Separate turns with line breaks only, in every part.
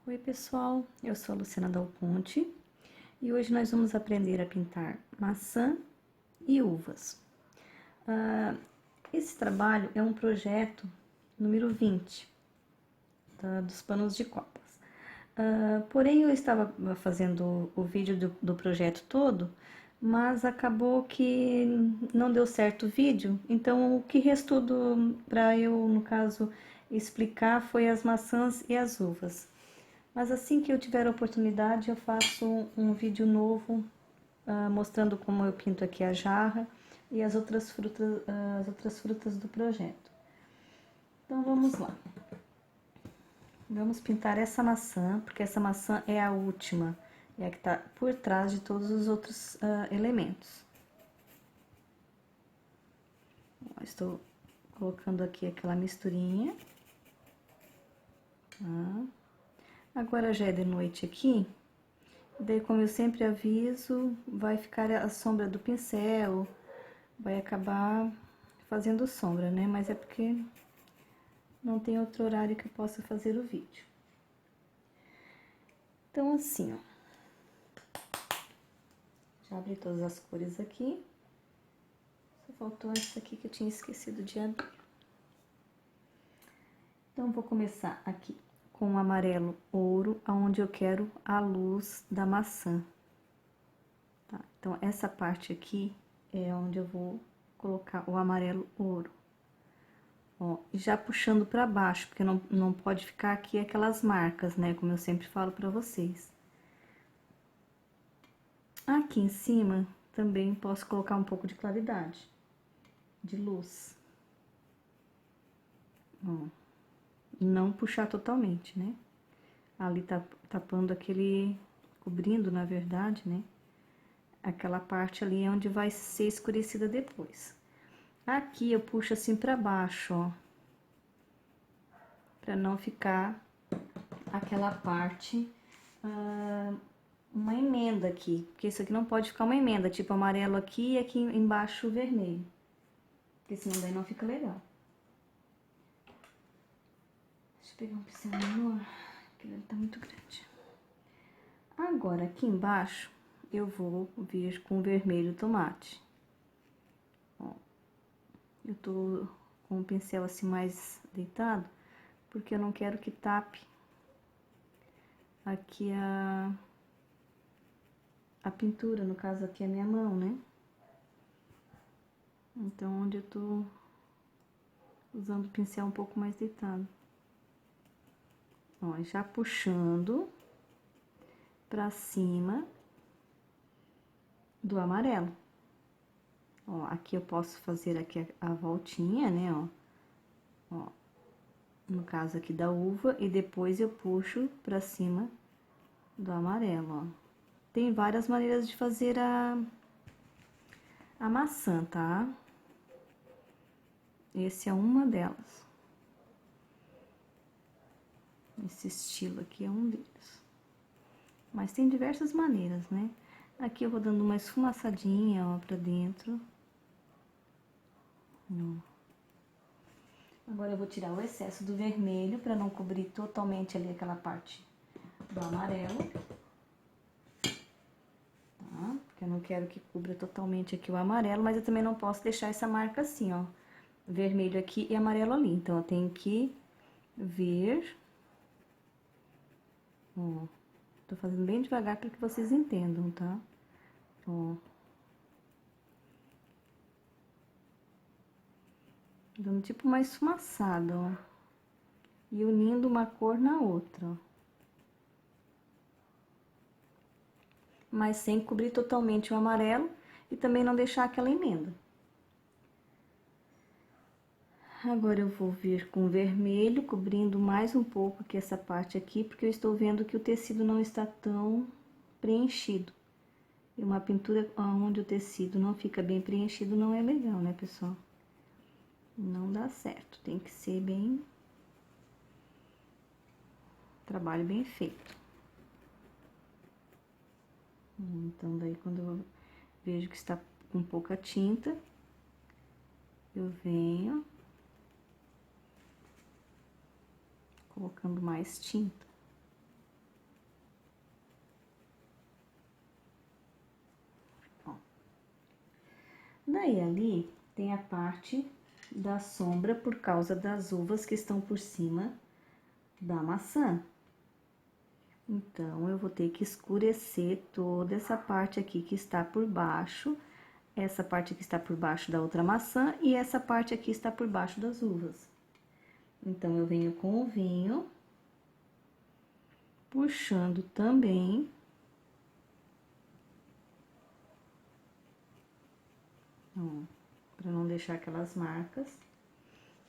Oi pessoal, eu sou a Luciana Dal Ponte e hoje nós vamos aprender a pintar maçã e uvas. Esse trabalho é um projeto número 20 dos panos de copas. Porém, eu estava fazendo o vídeo do projeto todo, mas acabou que não deu certo o vídeo, então o que restou para eu, no caso, explicar foi as maçãs e as uvas. Mas assim que eu tiver a oportunidade, eu faço um vídeo novo mostrando como eu pinto aqui a jarra e as outras frutas do projeto. Então vamos lá. Vamos pintar essa maçã, porque essa maçã é a última, é a que está por trás de todos os outros elementos. Estou colocando aqui aquela misturinha. Tá. Agora já é de noite aqui, daí como eu sempre aviso, vai ficar a sombra do pincel, vai acabar fazendo sombra, né? Mas é porque não tem outro horário que eu possa fazer o vídeo. Então assim, ó, já abri todas as cores aqui, só faltou essa aqui que eu tinha esquecido de abrir. Então vou começar aqui com o amarelo ouro, aonde eu quero a luz da maçã. Tá? Então essa parte aqui é onde eu vou colocar o amarelo ouro. Ó, já puxando pra baixo, porque não pode ficar aqui aquelas marcas, né? Como eu sempre falo pra vocês. Aqui em cima, também posso colocar um pouco de claridade, de luz. Ó, não puxar totalmente, né? Ali tá tapando aquele, cobrindo, na verdade, né? Aquela parte ali é onde vai ser escurecida depois. Aqui eu puxo assim pra baixo, ó. Pra não ficar aquela parte, uma emenda aqui. Porque isso aqui não pode ficar uma emenda, tipo amarelo aqui e aqui embaixo vermelho. Porque senão daí não fica legal. Deixa eu pegar um pincel menor, porque ele tá muito grande. Agora, aqui embaixo, eu vou vir com o vermelho tomate. Ó, eu tô com o pincel assim mais deitado, porque eu não quero que tape aqui a pintura, no caso aqui é a minha mão, né? Então, onde eu tô usando o pincel um pouco mais deitado. Ó, já puxando pra cima do amarelo. Ó, aqui eu posso fazer aqui a voltinha, né, ó. Ó, no caso aqui da uva, e depois eu puxo pra cima do amarelo, ó. Tem várias maneiras de fazer a maçã, tá? Esse é uma delas. Esse estilo aqui é um deles. Mas tem diversas maneiras, né? Aqui eu vou dando uma esfumaçadinha, ó, pra dentro. Agora eu vou tirar o excesso do vermelho pra não cobrir totalmente ali aquela parte do amarelo. Tá? Porque eu não quero que cubra totalmente aqui o amarelo, mas eu também não posso deixar essa marca assim, ó. Vermelho aqui e amarelo ali. Então, eu tenho que vir. Ó, tô fazendo bem devagar para que vocês entendam, tá? Ó. Dando tipo uma esfumaçada, ó. E unindo uma cor na outra, ó. Mas sem cobrir totalmente o amarelo e também não deixar aquela emenda. Agora eu vou vir com vermelho, cobrindo mais um pouco que essa parte aqui, porque eu estou vendo que o tecido não está tão preenchido. E uma pintura onde o tecido não fica bem preenchido não é legal, né, pessoal? Não dá certo, tem que ser bem... trabalho bem feito. Então, daí quando eu vejo que está com pouca tinta, eu venho colocando mais tinta. Daí ali tem a parte da sombra por causa das uvas que estão por cima da maçã. Então, eu vou ter que escurecer toda essa parte aqui que está por baixo, essa parte aqui está por baixo da outra maçã e essa parte aqui está por baixo das uvas. Então, eu venho com o vinho, puxando também. Para não deixar aquelas marcas.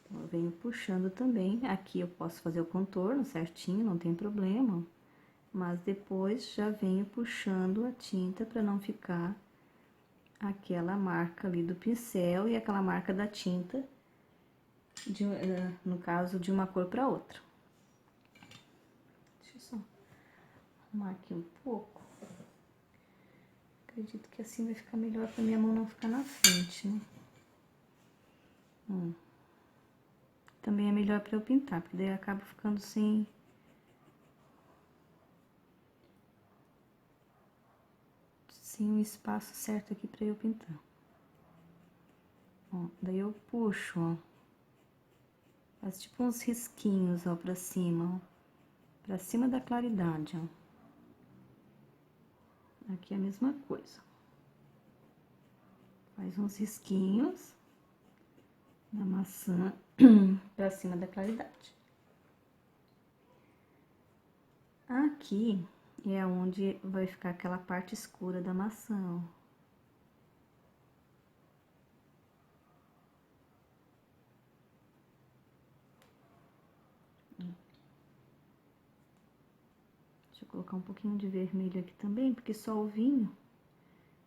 Então, eu venho puxando também. Aqui eu posso fazer o contorno certinho, não tem problema. Mas depois já venho puxando a tinta para não ficar aquela marca ali do pincel e aquela marca da tinta, no caso, de uma cor para outra. Deixa eu só arrumar aqui um pouco. Acredito que assim vai ficar melhor para minha mão não ficar na frente, né? Também é melhor para eu pintar, porque daí eu acabo ficando sem um espaço certo aqui para eu pintar. Ó, daí eu puxo, ó. Faz tipo uns risquinhos, ó, pra cima, ó. Pra cima da claridade, ó. Aqui é a mesma coisa. Faz uns risquinhos da maçã pra cima da claridade. Aqui é onde vai ficar aquela parte escura da maçã, ó. Deixa eu colocar um pouquinho de vermelho aqui também, porque só o vinho,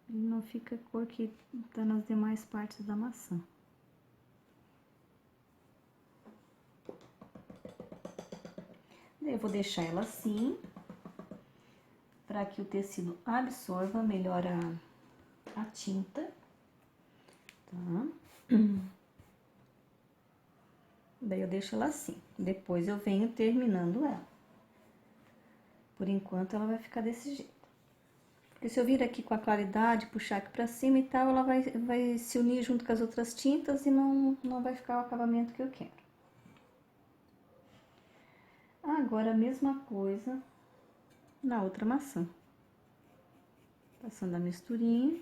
ele não fica a cor que tá nas demais partes da maçã. Eu vou deixar ela assim, para que o tecido absorva melhor a tinta, tá? Daí eu deixo ela assim, depois eu venho terminando ela. Por enquanto ela vai ficar desse jeito. Porque se eu vir aqui com a claridade, puxar aqui pra cima e tal, ela vai se unir junto com as outras tintas e não vai ficar o acabamento que eu quero. Agora, a mesma coisa na outra maçã. Passando a misturinha.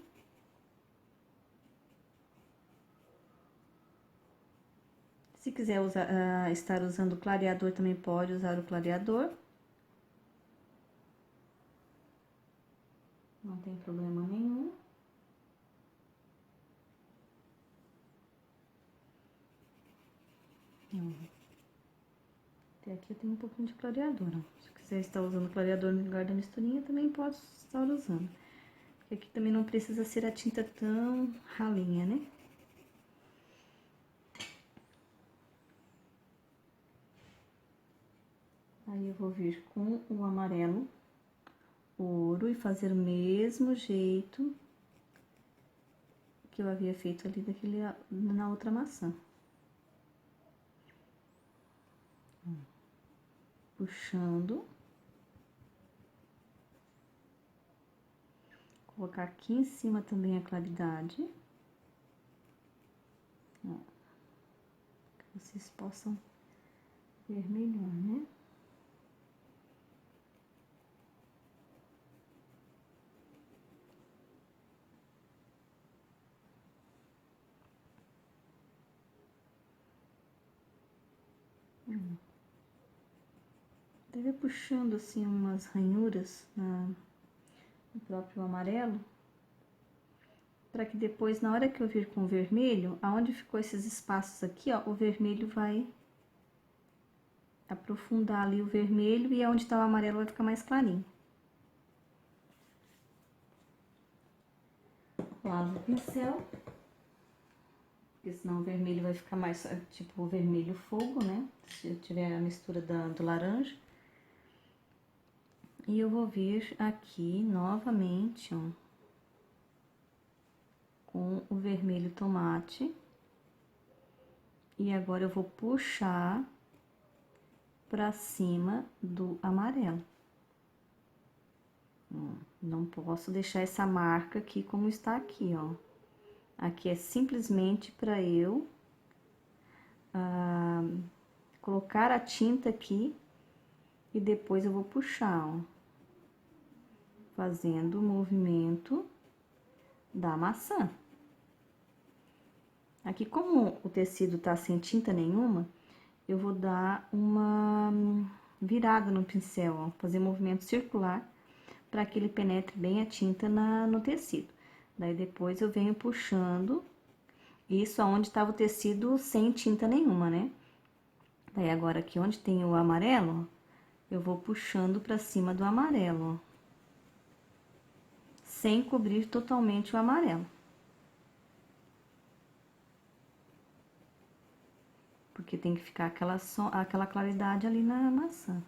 Se quiser estar usando clareador, também pode usar o clareador. Não tem problema nenhum. Até aqui eu tenho um pouquinho de clareador, ó. Se quiser estar usando clareador no lugar da misturinha, também pode estar usando. Porque aqui também não precisa ser a tinta tão ralinha, né? Aí eu vou vir com o amarelo ouro e fazer o mesmo jeito que eu havia feito ali na outra maçã. Puxando. Colocar aqui em cima também a claridade. Ó, que vocês possam ver melhor, né? Deve puxando assim umas ranhuras no próprio amarelo, para que depois, na hora que eu vir com o vermelho, aonde ficou esses espaços aqui, ó, o vermelho vai aprofundar ali o vermelho e aonde tá o amarelo vai ficar mais clarinho. Lavo o pincel, porque senão o vermelho vai ficar mais, tipo, o vermelho fogo, né? Se tiver a mistura do laranja. E eu vou vir aqui novamente, ó, com o vermelho tomate. E agora eu vou puxar pra cima do amarelo. Não posso deixar essa marca aqui como está aqui, ó. Aqui é simplesmente para eu colocar a tinta aqui e depois eu vou puxar, ó, fazendo o movimento da maçã. Aqui, como o tecido tá sem tinta nenhuma, eu vou dar uma virada no pincel, ó, fazer movimento circular para que ele penetre bem a tinta no tecido. Daí depois eu venho puxando isso aonde estava o tecido sem tinta nenhuma, né? Daí agora aqui onde tem o amarelo, ó, eu vou puxando para cima do amarelo, ó, sem cobrir totalmente o amarelo. Porque tem que ficar aquela claridade ali na maçã.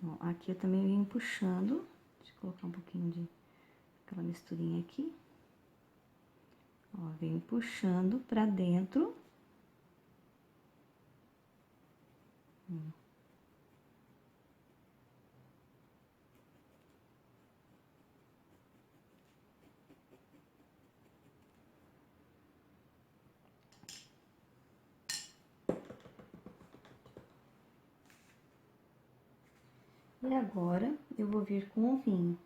Ó, aqui eu também venho puxando, deixa eu colocar um pouquinho de aquela misturinha aqui. Ó, venho puxando pra dentro. E agora, eu vou vir com o vinho.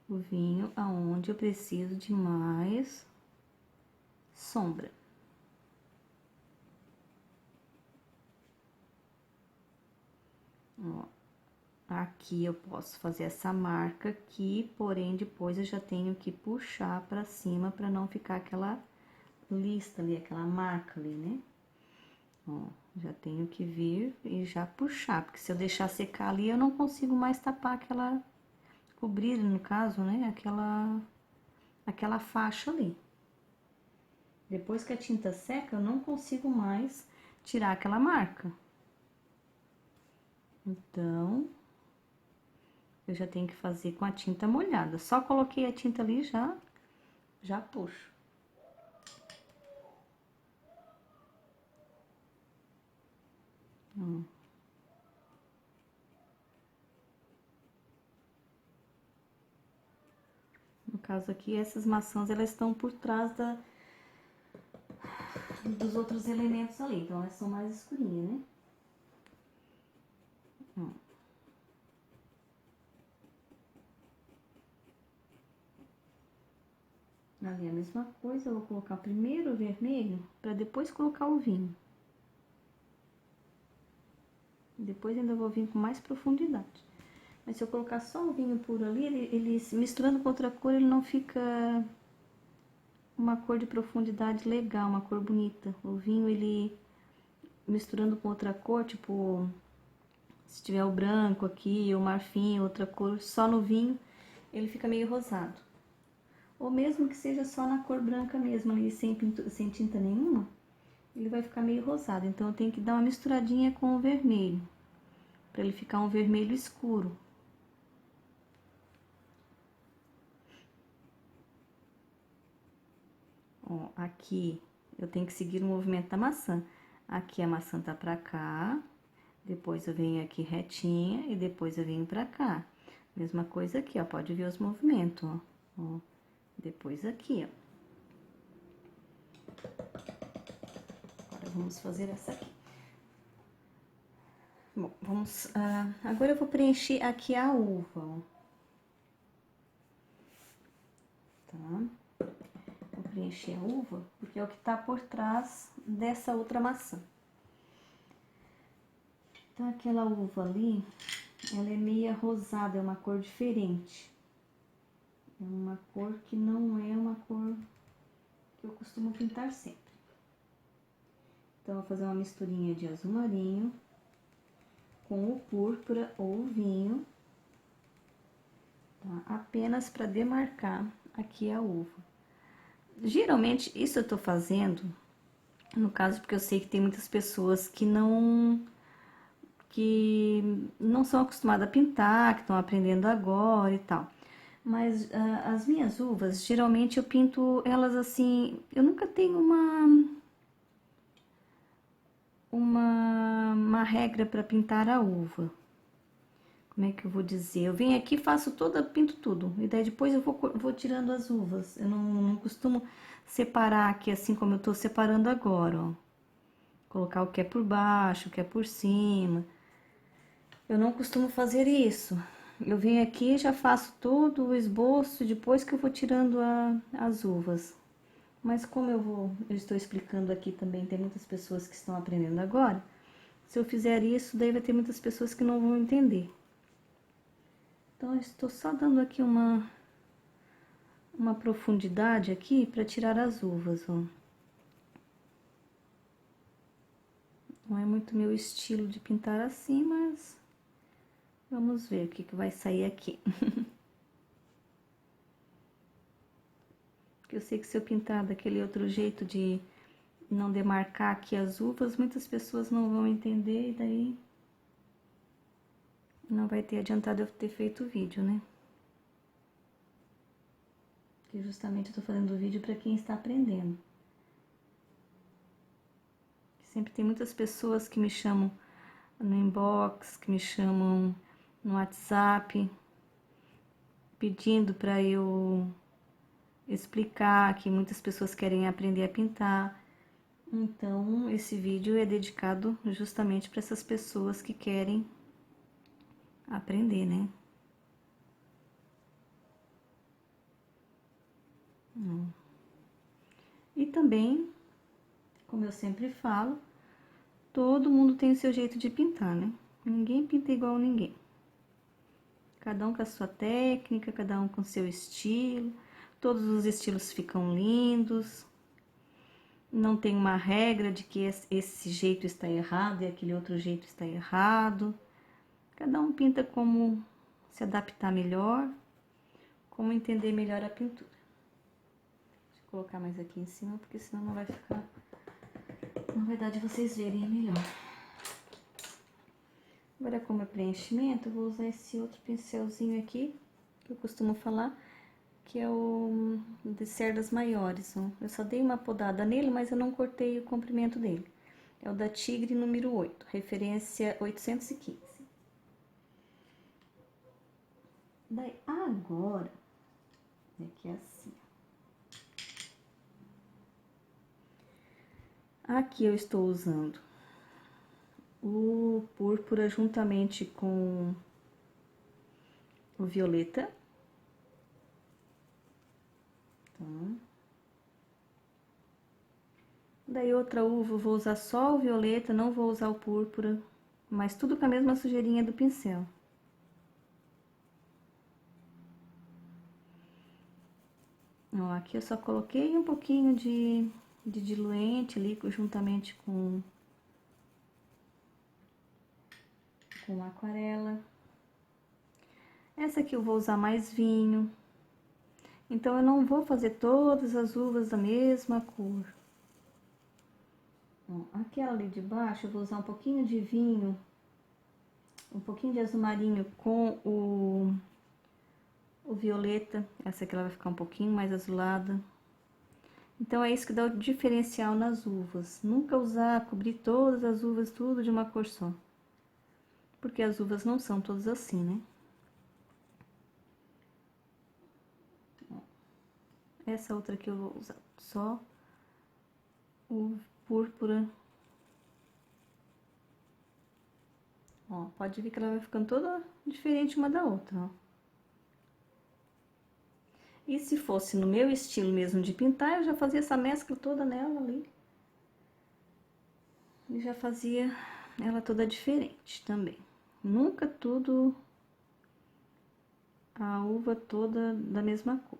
O vinho aonde eu preciso de mais sombra. Ó, aqui eu posso fazer essa marca aqui, porém depois eu já tenho que puxar pra cima pra não ficar aquela lista ali, aquela marca ali, né? Ó, já tenho que vir e já puxar, porque se eu deixar secar ali, eu não consigo mais tapar aquela, cobrir, no caso, né, aquela faixa ali. Depois que a tinta seca, eu não consigo mais tirar aquela marca. Então, eu já tenho que fazer com a tinta molhada. Só coloquei a tinta ali, já puxo. No caso aqui, essas maçãs, elas estão por trás dos outros elementos ali, então elas são mais escurinhas, né? Ali a mesma coisa, eu vou colocar primeiro o vermelho, para depois colocar o vinho. Depois ainda vou vir com mais profundidade. Mas se eu colocar só o vinho puro ali, ele misturando com outra cor, ele não fica uma cor de profundidade legal, uma cor bonita. O vinho, ele misturando com outra cor, tipo, se tiver o branco aqui, o marfim, outra cor, só no vinho, ele fica meio rosado. Ou mesmo que seja só na cor branca mesmo, ali sem tinta nenhuma, ele vai ficar meio rosado. Então eu tenho que dar uma misturadinha com o vermelho, para ele ficar um vermelho escuro. Ó, aqui eu tenho que seguir o movimento da maçã. Aqui a maçã tá pra cá, depois eu venho aqui retinha e depois eu venho pra cá. Mesma coisa aqui, ó, pode ver os movimentos, ó. Ó, depois aqui, ó. Agora vamos fazer essa aqui. Bom, vamos... agora eu vou preencher aqui a uva, ó. Tá? Vou preencher a uva, porque é o que tá por trás dessa outra maçã. Então, aquela uva ali, ela é meia rosada, é uma cor diferente. É uma cor que não é uma cor que eu costumo pintar sempre. Então, eu vou fazer uma misturinha de azul marinho com o púrpura ou o vinho, tá? Apenas para demarcar aqui a uva. Geralmente, isso eu tô fazendo, no caso, porque eu sei que tem muitas pessoas que não são acostumadas a pintar, que estão aprendendo agora e tal. Mas as minhas uvas, geralmente eu pinto elas assim, eu nunca tenho uma regra para pintar a uva. como é que eu vou dizer? Eu venho aqui, faço toda, pinto tudo. E daí depois eu vou tirando as uvas. Eu não costumo separar aqui assim como eu tô separando agora, ó. Colocar o que é por baixo, o que é por cima. Eu não costumo fazer isso. Eu venho aqui e já faço todo o esboço, depois que eu vou tirando as uvas. Mas como eu estou explicando aqui também, tem muitas pessoas que estão aprendendo agora. Se eu fizer isso, daí vai ter muitas pessoas que não vão entender. Então, eu estou só dando aqui uma profundidade aqui para tirar as uvas, ó. Não é muito meu estilo de pintar assim, mas vamos ver o que vai sair aqui. Porque eu sei que se eu pintar daquele outro jeito de não demarcar aqui as uvas, muitas pessoas não vão entender e daí não vai ter adiantado eu ter feito o vídeo, né? Porque justamente eu tô fazendo o vídeo para quem está aprendendo. Sempre tem muitas pessoas que me chamam no inbox, que me chamam no WhatsApp, pedindo para eu explicar que muitas pessoas querem aprender a pintar. Então, esse vídeo é dedicado justamente para essas pessoas que querem aprender, né? E também, como eu sempre falo, todo mundo tem o seu jeito de pintar, né? Ninguém pinta igual a ninguém. Cada um com a sua técnica, cada um com o seu estilo. Todos os estilos ficam lindos. Não tem uma regra de que esse jeito está errado e aquele outro jeito está errado. Cada um pinta como se adaptar melhor, como entender melhor a pintura. Deixa eu colocar mais aqui em cima, porque senão não vai ficar... Na verdade, vocês verem é melhor. Agora, como é preenchimento, eu vou usar esse outro pincelzinho aqui, que eu costumo falar, que é o de cerdas maiores, ó. Eu só dei uma podada nele, mas eu não cortei o comprimento dele. É o da Tigre número 8, referência 815. Daí, agora, é que é assim. Aqui eu estou usando o púrpura juntamente com o violeta. Tá. Daí outra uva eu vou usar só o violeta, não vou usar o púrpura, mas tudo com a mesma sujeirinha do pincel. Ó, aqui eu só coloquei um pouquinho de diluente ali, juntamente com aquarela. Essa aqui eu vou usar mais vinho. Então, eu não vou fazer todas as uvas da mesma cor. Ó, aquela ali de baixo eu vou usar um pouquinho de vinho, um pouquinho de azul marinho com o violeta. Essa aqui ela vai ficar um pouquinho mais azulada. Então, é isso que dá o diferencial nas uvas. Nunca usar, cobrir todas as uvas, tudo de uma cor só. Porque as uvas não são todas assim, né? Essa outra aqui eu vou usar só o púrpura. Ó, pode ver que ela vai ficando toda diferente uma da outra, ó. E se fosse no meu estilo mesmo de pintar, eu já fazia essa mescla toda nela ali. E já fazia ela toda diferente também. Nunca tudo, a uva toda da mesma cor.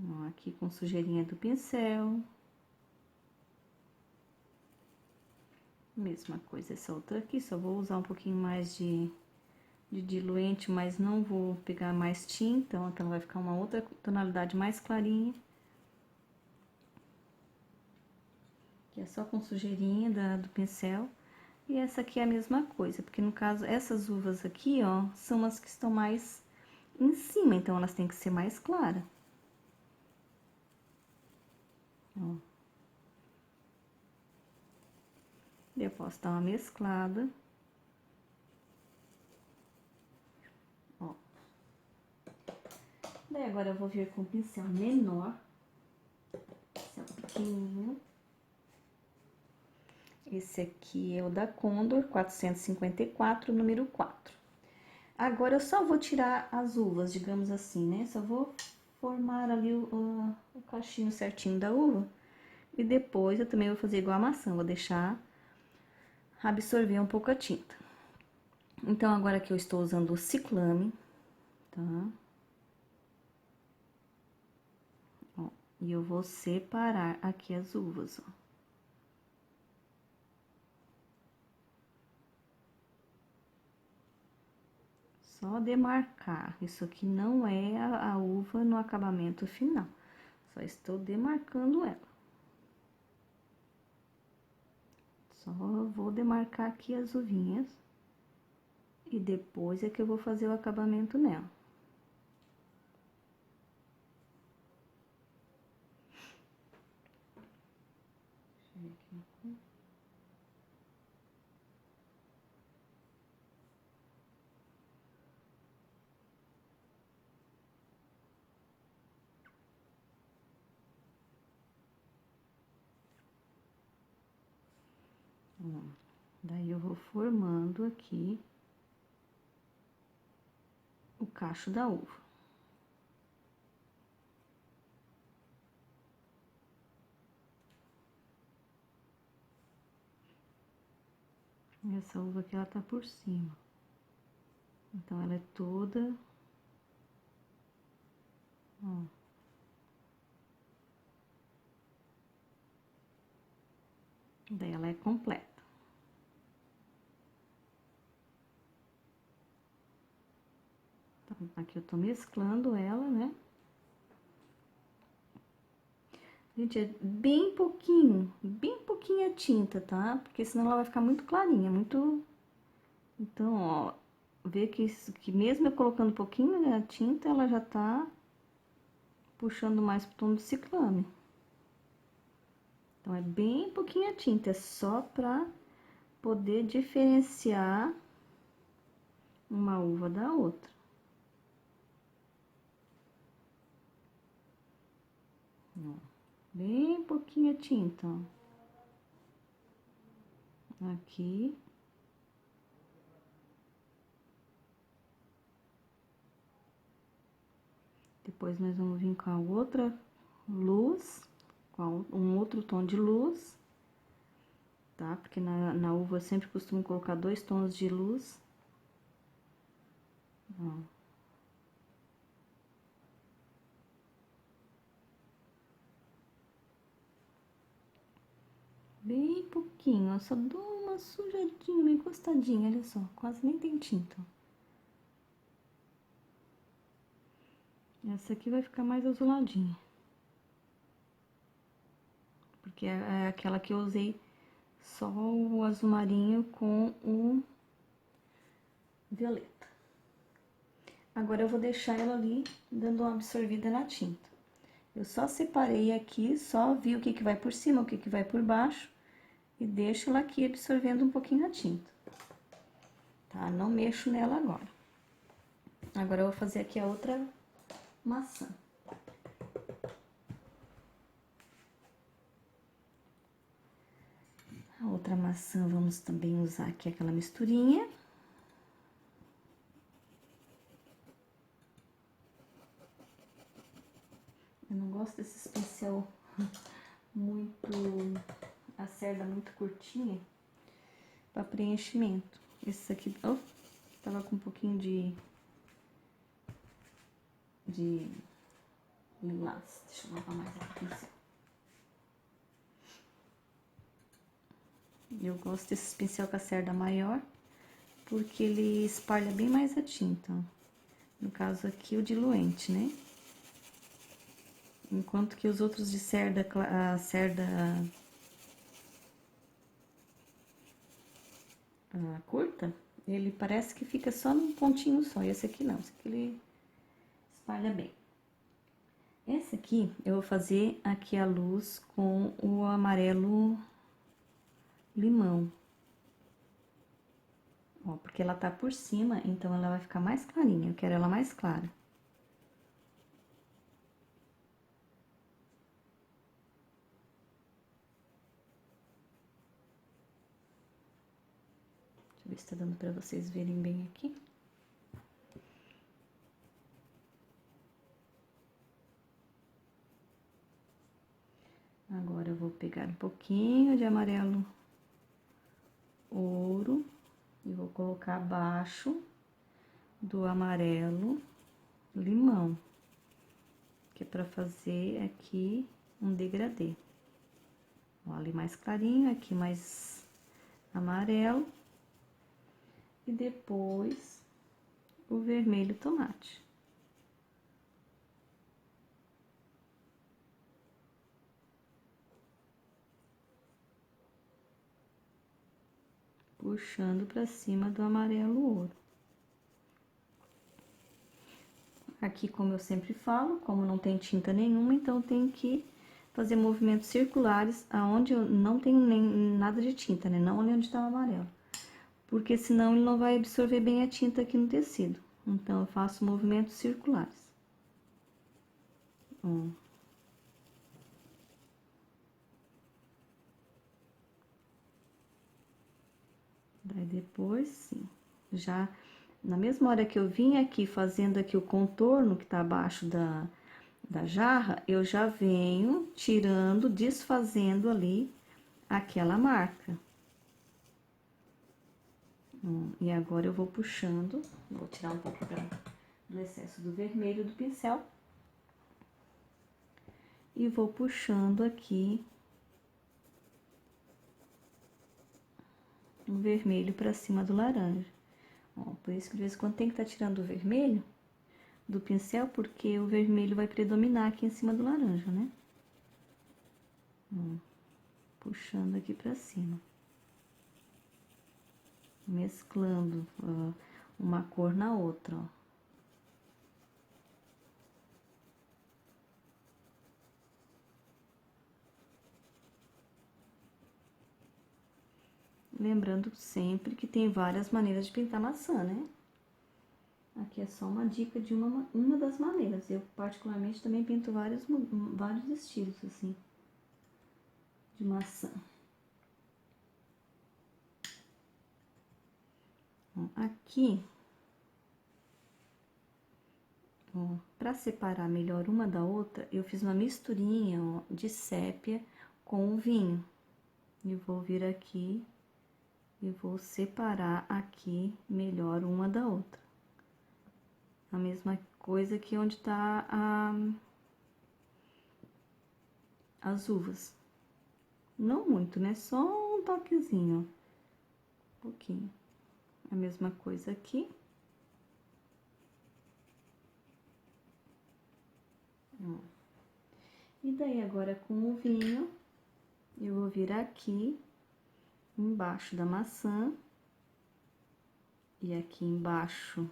Ó, aqui com sujeirinha do pincel. Mesma coisa essa outra aqui, só vou usar um pouquinho mais de diluente, mas não vou pegar mais tinta, então ela vai ficar uma outra tonalidade mais clarinha. Que é só com sujeirinha do pincel. E essa aqui é a mesma coisa, porque no caso, essas uvas aqui, ó, são as que estão mais em cima, então elas têm que ser mais claras. Ó. Eu posso dar uma mesclada. Ó. Daí agora eu vou vir com o pincel menor. Pincel pequenininho. Esse aqui é o da Condor 454, número 4. Agora eu só vou tirar as uvas, digamos assim, né? Só vou formar ali o cachinho certinho da uva. E depois eu também vou fazer igual a maçã, vou deixar absorver um pouco a tinta. Então, agora que eu estou usando o Ciclame, tá? Ó, e eu vou separar aqui as uvas, ó. Só demarcar. Isso aqui não é a uva no acabamento final. Só estou demarcando ela. Só vou demarcar aqui as uvinhas. E depois é que eu vou fazer o acabamento nela. Deixa eu ver aqui. Daí eu vou formando aqui o cacho da uva. Essa uva aqui, ela tá por cima. Então, ela é toda... Ó. Daí, ela é completa. Então, aqui eu tô mesclando ela, né? Gente, é bem pouquinha tinta, tá? Porque senão ela vai ficar muito clarinha, muito... Então, ó, vê que mesmo eu colocando um pouquinho da tinta, ela já tá puxando mais pro tom do Ciclame. Então, é bem pouquinha tinta, é só pra poder diferenciar uma uva da outra. Ó, bem pouquinha tinta, ó. Aqui. Depois nós vamos vir com a outra luz, com um outro tom de luz, tá? Porque na uva eu sempre costumo colocar 2 tons de luz. Ó. Bem pouquinho, ó, só dou uma sujadinha, uma encostadinha, olha só, quase nem tem tinta. Essa aqui vai ficar mais azuladinha. Porque é aquela que eu usei só o azul marinho com o violeta. Agora eu vou deixar ela ali, dando uma absorvida na tinta. Eu só separei aqui, só vi o que vai por cima, o que vai por baixo. E deixo ela aqui absorvendo um pouquinho a tinta. Tá? Não mexo nela agora. Agora eu vou fazer aqui a outra maçã. A outra maçã, vamos também usar aqui aquela misturinha. Eu não gosto desses pincel muito... a cerda muito curtinha para preenchimento. Esse aqui, ó, tava com um pouquinho de lilás. Deixa eu lavar mais aqui o pincel. Eu gosto desses pincel com a cerda maior, porque ele espalha bem mais a tinta, ó. No caso aqui, o diluente, né? Enquanto que os outros de cerda, a cerda curta, ele parece que fica só num pontinho só. E esse aqui não, esse aqui ele espalha bem. Essa aqui, eu vou fazer aqui a luz com o amarelo limão. Ó, porque ela tá por cima, então ela vai ficar mais clarinha, eu quero ela mais clara. Deixa eu ver se tá dando pra vocês verem bem aqui. Agora eu vou pegar um pouquinho de amarelo ouro e vou colocar abaixo do amarelo limão, que é pra fazer aqui um degradê. Ó, ali mais clarinho, aqui mais amarelo. E depois o vermelho tomate. Puxando pra cima do amarelo ouro. Aqui, como eu sempre falo, como não tem tinta nenhuma, então tem que fazer movimentos circulares aonde eu não tenho nem nada de tinta, né? Não ali onde tá o amarelo. Porque senão ele não vai absorver bem a tinta aqui no tecido. Então, eu faço movimentos circulares. Ó. Daí depois, sim, já na mesma hora que eu vim aqui fazendo aqui o contorno que tá abaixo da jarra, eu já venho tirando, desfazendo ali aquela marca. E agora eu vou puxando, vou tirar um pouco do excesso do vermelho do pincel. E vou puxando aqui o vermelho pra cima do laranja. Ó, por isso que de vez em quando tem que estar tirando o vermelho do pincel, porque o vermelho vai predominar aqui em cima do laranja, né? Ó, puxando aqui pra cima. Mesclando uma cor na outra, ó. Lembrando sempre que tem várias maneiras de pintar maçã, né? Aqui é só uma dica de uma das maneiras. Eu, particularmente, também pinto vários estilos, assim, de maçã. Aqui, ó, pra separar melhor uma da outra, eu fiz uma misturinha, ó, de sépia com o vinho. E vou vir aqui e vou separar aqui melhor uma da outra. A mesma coisa que onde tá as uvas. Não muito, né? Só um toquezinho, ó. Um pouquinho. A mesma coisa aqui. Ó. E daí, agora com o vinho, eu vou vir aqui embaixo da maçã e aqui embaixo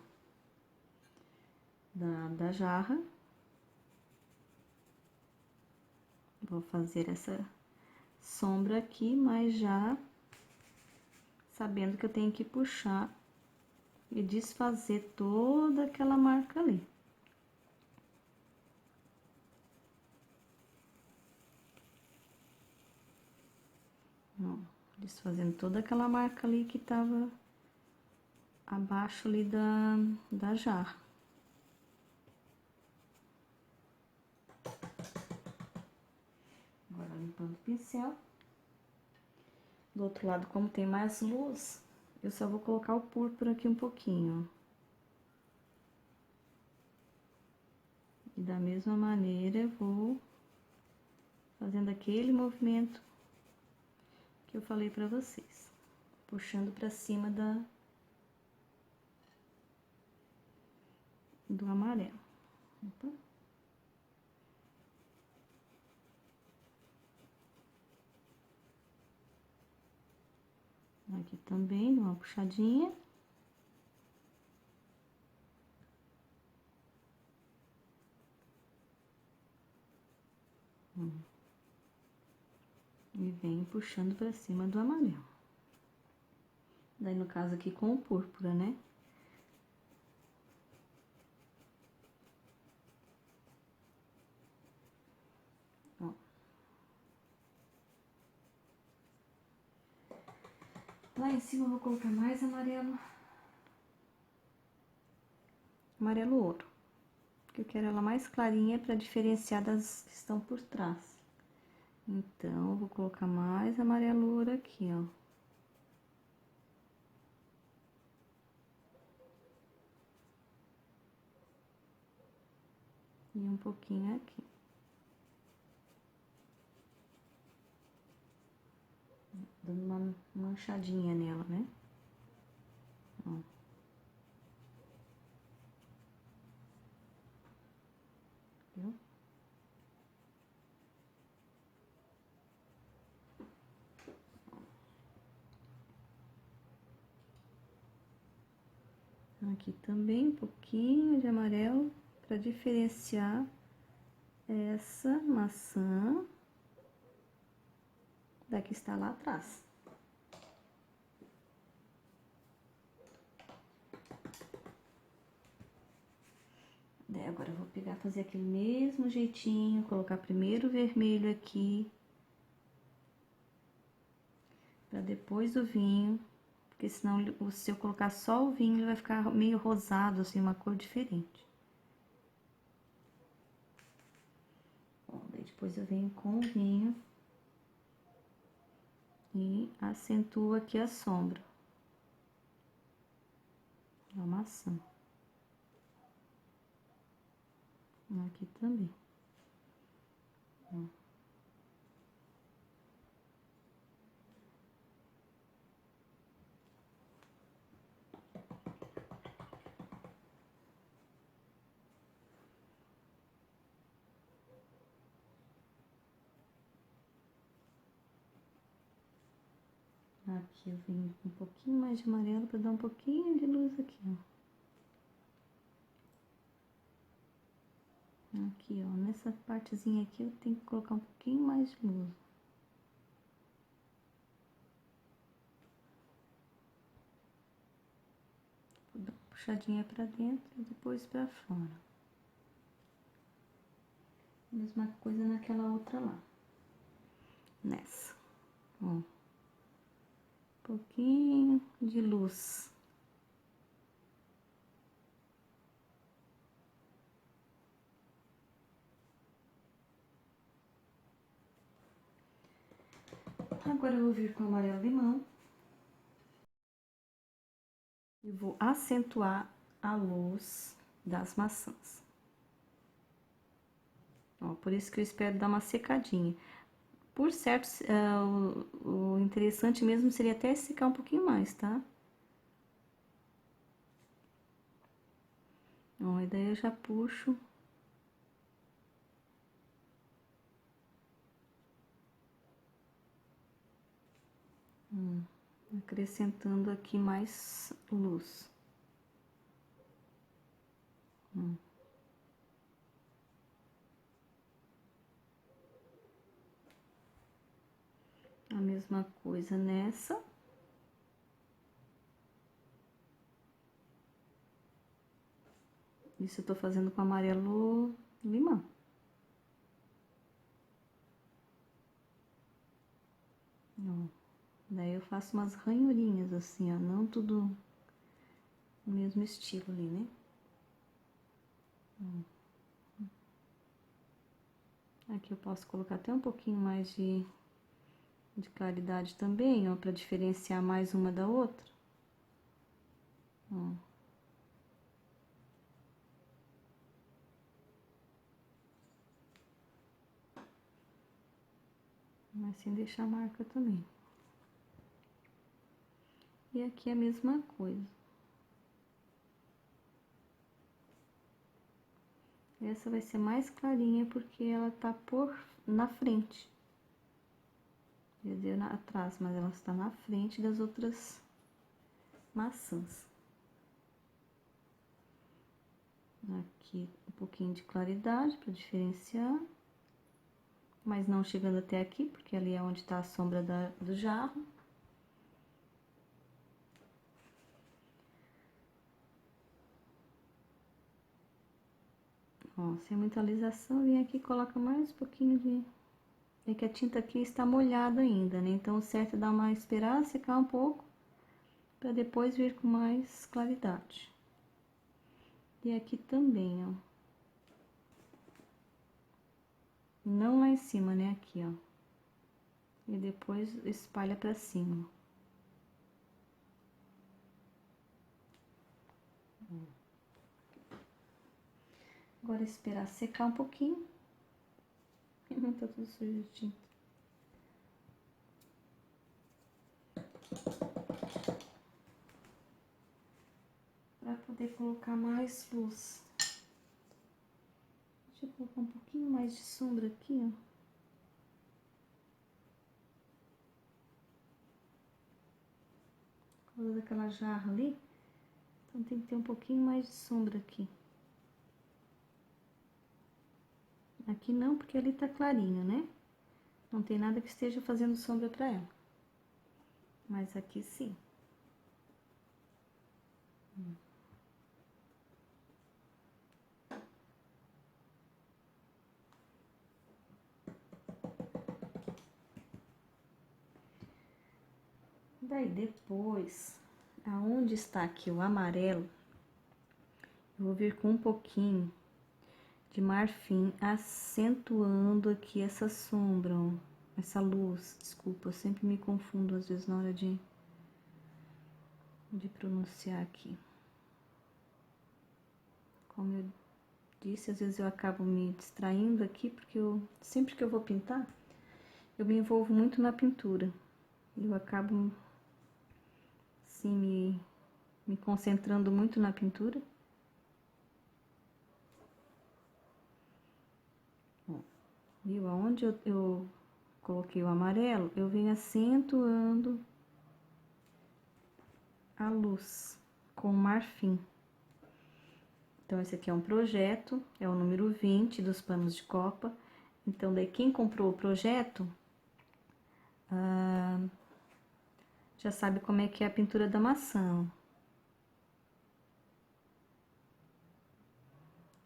da jarra. Vou fazer essa sombra aqui, mas já sabendo que eu tenho que puxar e desfazer toda aquela marca ali. Ó, desfazendo toda aquela marca ali que tava abaixo ali da jarra. Agora, limpando o pincel. Do outro lado, como tem mais luz, eu só vou colocar o púrpura aqui um pouquinho. E da mesma maneira, eu vou fazendo aquele movimento que eu falei pra vocês. Puxando pra cima do amarelo. Opa. Aqui também, dá uma puxadinha. E vem puxando pra cima do amarelo. Daí, no caso aqui, com o púrpura, né? Ó. Lá em cima eu vou colocar mais amarelo. Amarelo ouro. Porque eu quero ela mais clarinha pra diferenciar das que estão por trás. Então, eu vou colocar mais amarelo ouro aqui, ó. E um pouquinho aqui. Dando uma manchadinha nela, né? Ó. Viu? Aqui também um pouquinho de amarelo para diferenciar essa maçã da que está lá atrás. Daí agora eu vou pegar, fazer aquele mesmo jeitinho, colocar primeiro o vermelho aqui, para depois o vinho, porque senão se eu colocar só o vinho, ele vai ficar meio rosado, assim, uma cor diferente. Bom, daí depois eu venho com o vinho e acentuo aqui a sombra da maçã. Aqui também. Ó. Aqui eu venho com um pouquinho mais de amarelo para dar um pouquinho de luz aqui, ó. Aqui, ó, nessa partezinha aqui eu tenho que colocar um pouquinho mais de luz. Vou dar uma puxadinha pra dentro e depois pra fora. Mesma coisa naquela outra lá. Nessa, ó. Um pouquinho de luz. Agora eu vou vir com o amarelo limão. E vou acentuar a luz das maçãs. Ó, por isso que eu espero dar uma secadinha. Por certo, o interessante mesmo seria até secar um pouquinho mais, tá? Ó, e daí eu já puxo. Acrescentando aqui mais luz. A mesma coisa nessa. Isso eu tô fazendo com amarelo limão. Ó, daí eu faço umas ranhurinhas assim, ó, não tudo no mesmo estilo ali, né? Aqui eu posso colocar até um pouquinho mais de claridade também, ó, pra diferenciar mais uma da outra. Ó. Mas sem deixar a marca também. E aqui é a mesma coisa. Essa vai ser mais clarinha porque ela tá na frente. Quer dizer, atrás, mas ela está na frente das outras maçãs. Aqui um pouquinho de claridade para diferenciar. mas não chegando até aqui, porque ali é onde tá a sombra do jarro. Ó, sem muita alisação, vem aqui e coloca mais um pouquinho de... É que a tinta aqui está molhada ainda, né? Então, o certo é dar uma esperar secar um pouco, para depois vir com mais claridade. E aqui também, ó. Não lá em cima, né? Aqui, ó. E depois espalha pra cima. Agora esperar secar um pouquinho. Não tá tudo sujo de tinta. Pra poder colocar mais luz. Deixa eu colocar um pouquinho mais de sombra aqui, ó. Por causa daquela jarra ali. Então tem que ter um pouquinho mais de sombra aqui. Aqui não, porque ali tá clarinho, né? Não tem nada que esteja fazendo sombra pra ela. Mas aqui sim. Daí depois, aonde está aqui o amarelo, eu vou vir com um pouquinho de marfim, acentuando aqui essa sombra, ó, essa luz. Desculpa, eu sempre me confundo às vezes na hora de pronunciar aqui. Como eu disse, às vezes eu acabo me distraindo aqui, porque sempre que eu vou pintar, eu me envolvo muito na pintura. Eu acabo, assim, me concentrando muito na pintura. Viu? Aonde eu coloquei o amarelo, eu venho acentuando a luz com marfim. Então, esse aqui é um projeto, é o número 20 dos panos de copa. Então, daí quem comprou o projeto, já sabe como é que é a pintura da maçã.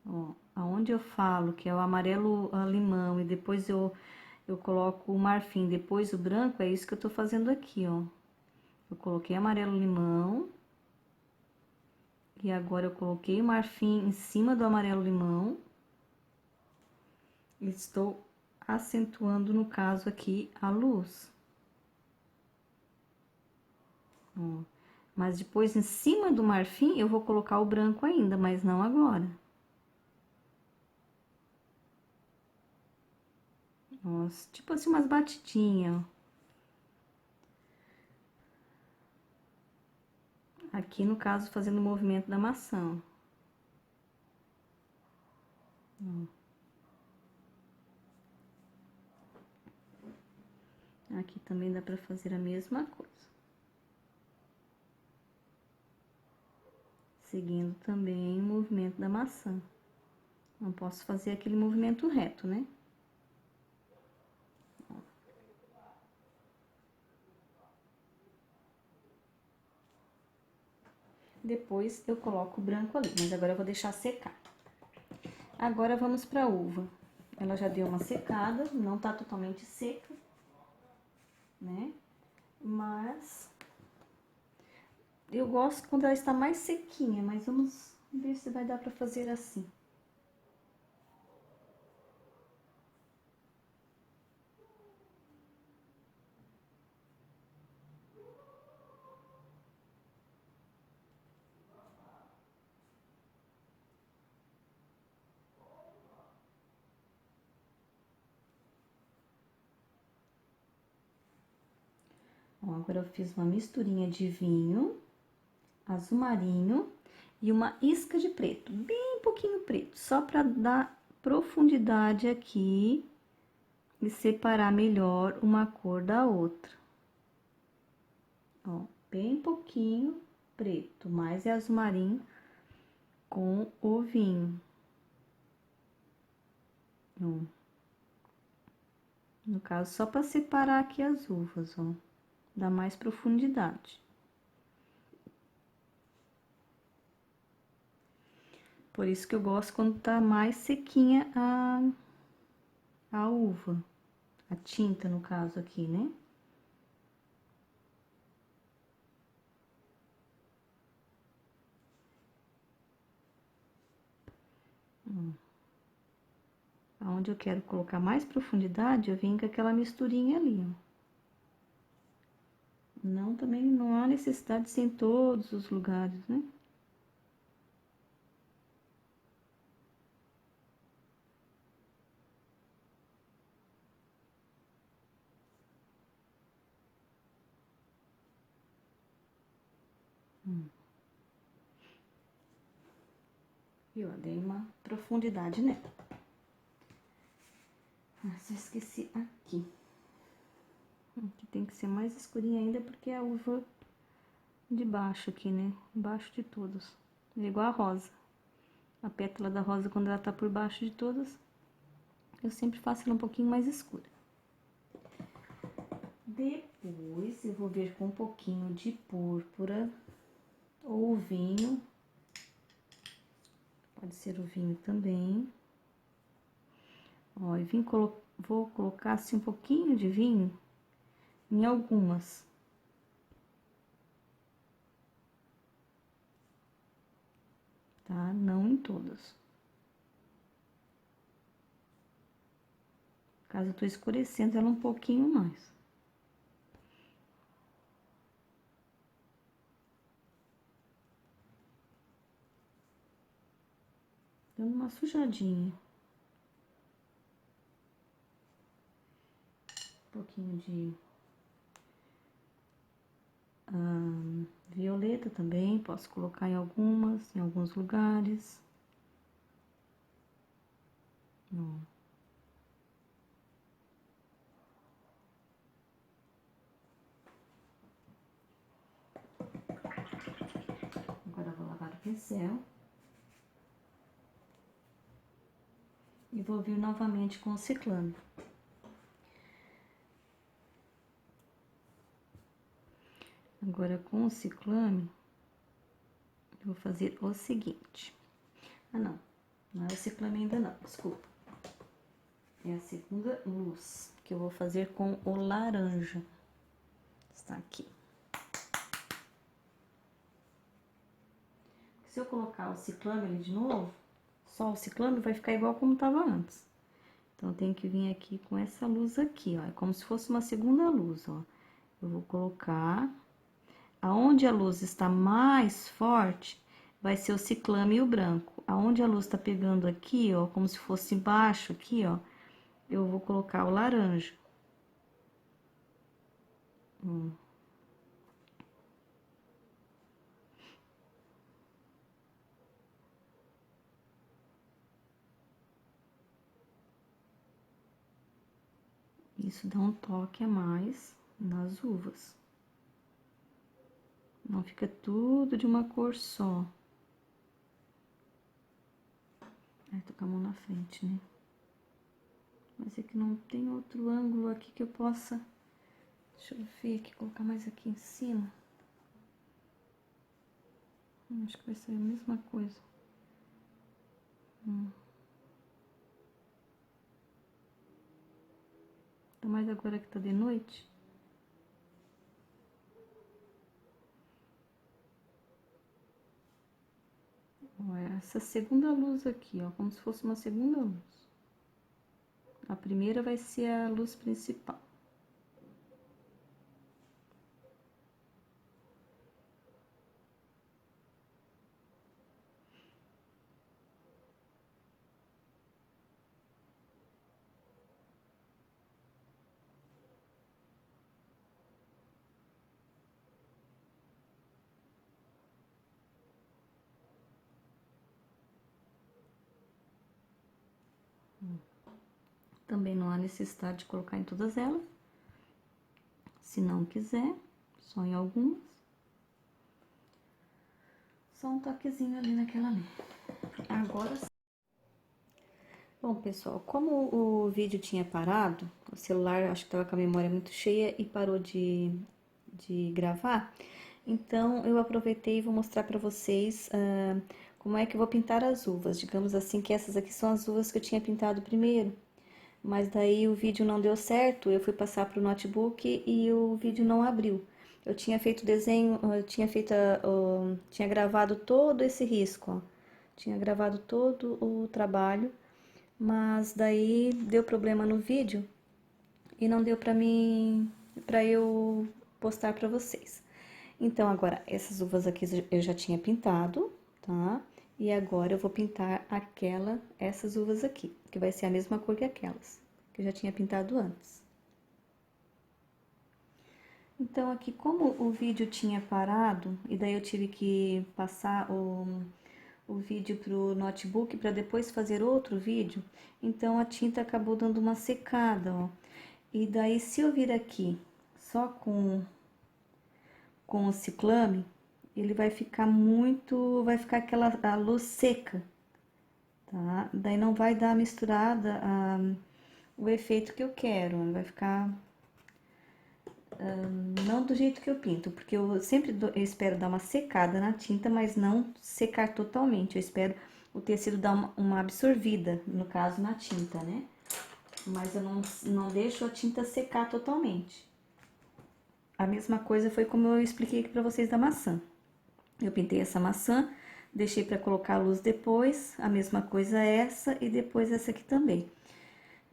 Ó, aonde eu falo que é o amarelo limão e depois eu coloco o marfim, depois o branco, é isso que eu tô fazendo aqui, ó. Eu coloquei amarelo limão. E agora eu coloquei o marfim em cima do amarelo limão. Estou acentuando, no caso aqui, a luz. Ó. Mas depois, em cima do marfim, eu vou colocar o branco ainda, mas não agora. Nossa, tipo assim, umas batidinhas, ó. Aqui, no caso, fazendo o movimento da maçã. Ó. Aqui também dá pra fazer a mesma coisa. Seguindo também o movimento da maçã. Não posso fazer aquele movimento reto, né? Depois eu coloco o branco ali, mas agora eu vou deixar secar. Agora vamos pra uva. Ela já deu uma secada, não tá totalmente seca, né? Mas eu gosto quando ela está mais sequinha, mas vamos ver se vai dar pra fazer assim. Ó, agora eu fiz uma misturinha de vinho, azul marinho e uma isca de preto, bem pouquinho preto, só pra dar profundidade aqui e separar melhor uma cor da outra. Ó, bem pouquinho preto, mais é azul marinho com o vinho. Ó. No caso, só para separar aqui as uvas, ó. Dá mais profundidade. Por isso que eu gosto quando tá mais sequinha a uva. A tinta, no caso aqui, né? Aonde eu quero colocar mais profundidade, eu venho com aquela misturinha ali, ó. Não, também não há necessidade de ser em todos os lugares, né? E ó, dei uma profundidade nela. Ah, só esqueci aqui. Aqui tem que ser mais escurinha ainda, porque é a uva de baixo aqui, né? Embaixo de todas. É igual a rosa. A pétala da rosa, quando ela tá por baixo de todas, eu sempre faço ela um pouquinho mais escura. Depois, eu vou ver com um pouquinho de púrpura ou vinho. Pode ser o vinho também. Ó, e vou colocar assim um pouquinho de vinho em algumas. Tá? Não em todas. No caso, eu tô escurecendo ela um pouquinho mais. Dando uma sujadinha. Um pouquinho de violeta também, posso colocar em alguns lugares. Ó. Agora eu vou lavar o pincel. E vou vir novamente com o ciclame. Agora, com o ciclame, eu vou fazer o seguinte. Ah, não. Não é o ciclame ainda não, desculpa. É a segunda luz, que eu vou fazer com o laranja. Está aqui. Se eu colocar o ciclame ali de novo, só o ciclame vai ficar igual como estava antes. Então, eu tenho que vir aqui com essa luz aqui, ó. É como se fosse uma segunda luz, ó. Eu vou colocar... Aonde a luz está mais forte, vai ser o ciclame e o branco. Aonde a luz tá pegando aqui, ó, como se fosse embaixo aqui, ó, eu vou colocar o laranja. Isso dá um toque a mais nas uvas. Não fica tudo de uma cor só. Ai, tô com a mão na frente, né? Mas é que não tem outro ângulo aqui que eu possa... Deixa eu ver aqui, colocar mais aqui em cima. Acho que vai ser a mesma coisa. Ainda mais agora que tá de noite. Ó, essa segunda luz aqui, ó, como se fosse uma segunda luz. A primeira vai ser a luz principal. Também não há necessidade de colocar em todas elas. Se não quiser, só em algumas. Só um toquezinho ali naquela ali. Agora sim. Bom, pessoal, como o vídeo tinha parado, o celular acho que estava com a memória muito cheia e parou de gravar, então eu aproveitei e vou mostrar para vocês como é que eu vou pintar as uvas. Digamos assim que essas aqui são as uvas que eu tinha pintado primeiro, mas daí o vídeo não deu certo, eu fui passar para o notebook e o vídeo não abriu. Eu tinha feito o desenho, eu tinha feito, tinha gravado todo esse risco, ó. Tinha gravado todo o trabalho, mas daí deu problema no vídeo e não deu para eu postar para vocês. Então agora essas uvas aqui eu já tinha pintado, tá? E agora eu vou pintar essas uvas aqui, que vai ser a mesma cor que aquelas que eu já tinha pintado antes. Então aqui como o vídeo tinha parado e daí eu tive que passar o vídeo para o notebook para depois fazer outro vídeo, então a tinta acabou dando uma secada, ó. E daí se eu vir aqui só com o ciclame, ele vai ficar vai ficar aquela a luz seca, tá? Daí não vai dar misturada o efeito que eu quero, vai ficar não do jeito que eu pinto, porque eu sempre eu espero dar uma secada na tinta, mas não secar totalmente. Eu espero o tecido dar uma absorvida, no caso na tinta, né? Mas eu não deixo a tinta secar totalmente. A mesma coisa foi como eu expliquei aqui pra vocês da maçã. Eu pintei essa maçã, deixei para colocar a luz depois, a mesma coisa essa e depois essa aqui também.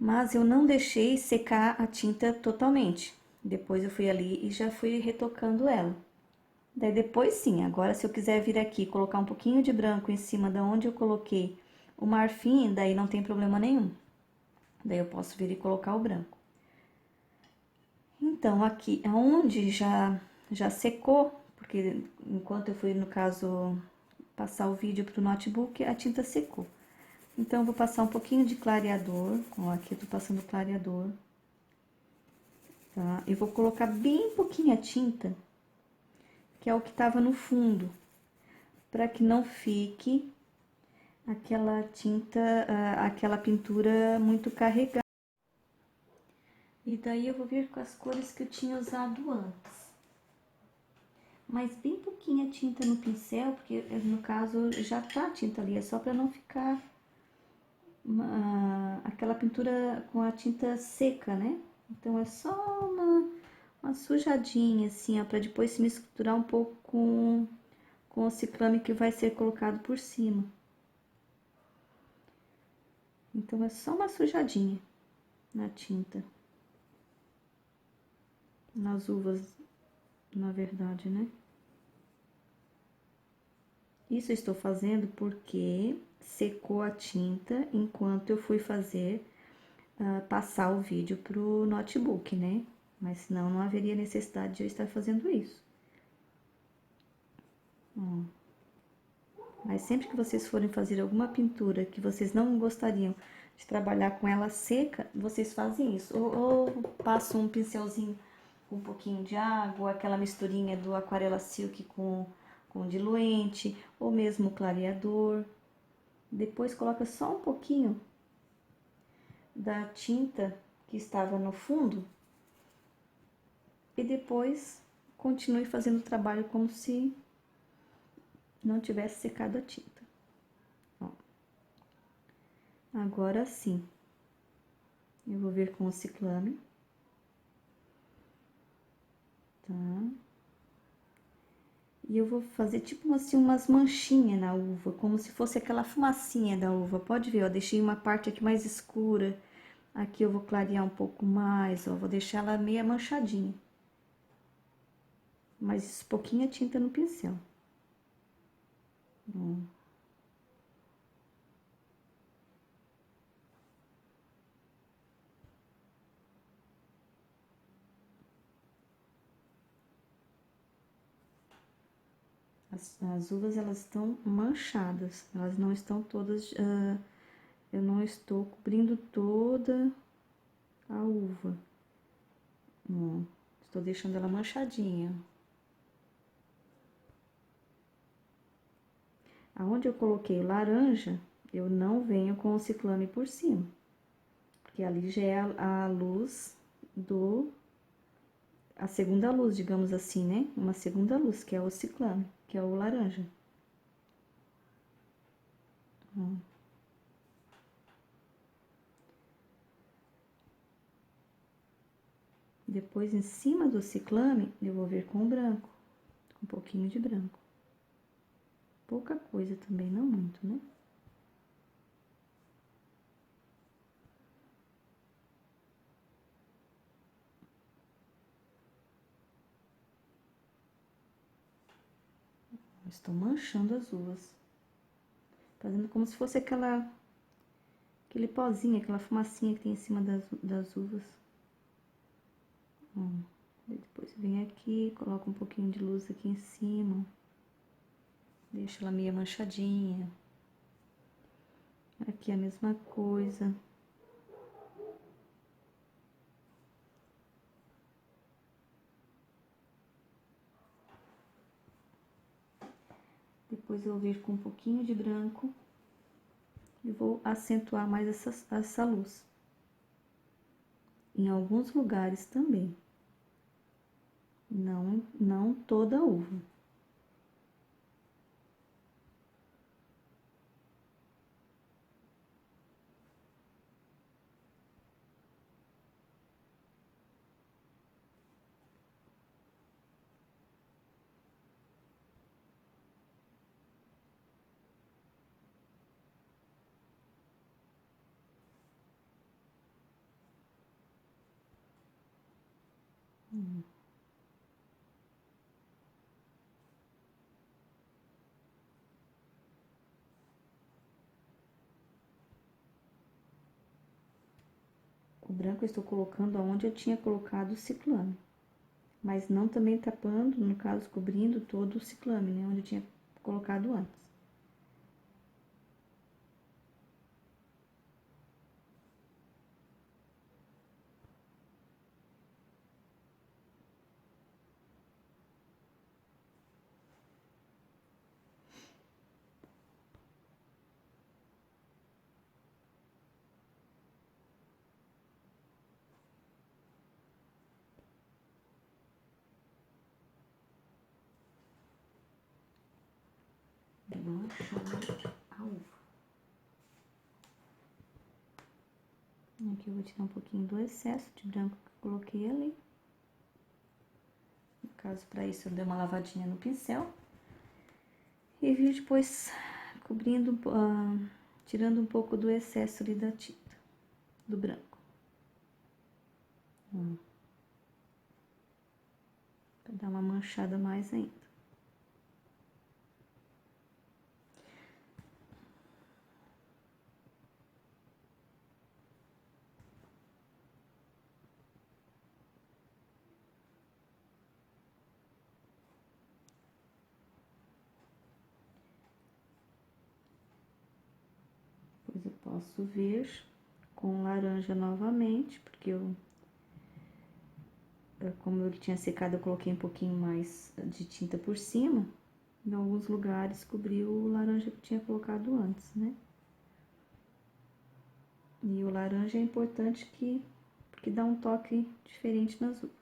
Mas eu não deixei secar a tinta totalmente. Depois eu fui ali e já fui retocando ela. Daí depois sim, agora se eu quiser vir aqui e colocar um pouquinho de branco em cima da onde eu coloquei o marfim, daí não tem problema nenhum. Daí eu posso vir e colocar o branco. Então aqui aonde já secou, porque enquanto eu fui no caso passar o vídeo para o notebook, a tinta secou. Então eu vou passar um pouquinho de clareador, ó, aqui eu tô passando clareador. Tá? Eu vou colocar bem pouquinha tinta, que é o que tava no fundo, para que não fique aquela tinta, aquela pintura muito carregada. E daí eu vou vir com as cores que eu tinha usado antes. Mas bem pouquinha tinta no pincel, porque no caso já tá a tinta ali, é só para não ficar aquela pintura com a tinta seca, né? Então é só uma sujadinha assim, ó, para depois se misturar um pouco com o ciclame que vai ser colocado por cima. Então é só uma sujadinha na tinta, nas uvas, na verdade, né? Isso eu estou fazendo porque secou a tinta enquanto eu fui fazer, passar o vídeo pro notebook, né? Mas senão não haveria necessidade de eu estar fazendo isso. Mas sempre que vocês forem fazer alguma pintura que vocês não gostariam de trabalhar com ela seca, vocês fazem isso. Ou passam um pincelzinho com um pouquinho de água, ou aquela misturinha do aquarela silk com diluente, ou mesmo clareador. Depois coloca só um pouquinho da tinta que estava no fundo e depois continue fazendo o trabalho como se não tivesse secado a tinta. Ó. Agora sim, eu vou vir com o ciclame, tá? E eu vou fazer tipo assim umas manchinhas na uva, como se fosse aquela fumacinha da uva. Pode ver, ó, deixei uma parte aqui mais escura. Aqui eu vou clarear um pouco mais, ó, vou deixar ela meia manchadinha. Mas pouquinha tinta no pincel. Ó. As uvas, elas estão manchadas, elas não estão todas, eu não estou cobrindo toda a uva. Ó, estou deixando ela manchadinha. Aonde eu coloquei laranja, Eu não venho com o ciclame por cima, porque ali já é a luz a segunda luz, digamos assim, né? Uma segunda luz, que é o ciclame, que é o laranja. Depois, em cima do ciclame, eu vou vir com o branco, um pouquinho de branco. Pouca coisa também, não muito, né? Estou manchando as uvas. Fazendo como se fosse aquele pozinho, aquela fumacinha que tem em cima das uvas. Depois vem aqui, coloco um pouquinho de luz aqui em cima. Deixo ela meio manchadinha. Aqui a mesma coisa. Depois eu vou vir com um pouquinho de branco e vou acentuar mais essa luz. Em alguns lugares também. Não toda a uva. O branco eu estou colocando aonde eu tinha colocado o ciclame. Mas não também tapando, no caso, cobrindo todo o ciclame, né? Onde eu tinha colocado antes. Manchando a uva. Aqui eu vou tirar um pouquinho do excesso de branco que eu coloquei ali. No caso, para isso eu dei uma lavadinha no pincel. E vir depois cobrindo, tirando um pouco do excesso ali da tinta, do branco. Pra dar uma manchada mais ainda. Depois eu posso vir com laranja novamente, porque como ele tinha secado, eu coloquei um pouquinho mais de tinta por cima. Em alguns lugares cobriu o laranja que eu tinha colocado antes, né? E o laranja é importante porque dá um toque diferente nas uvas.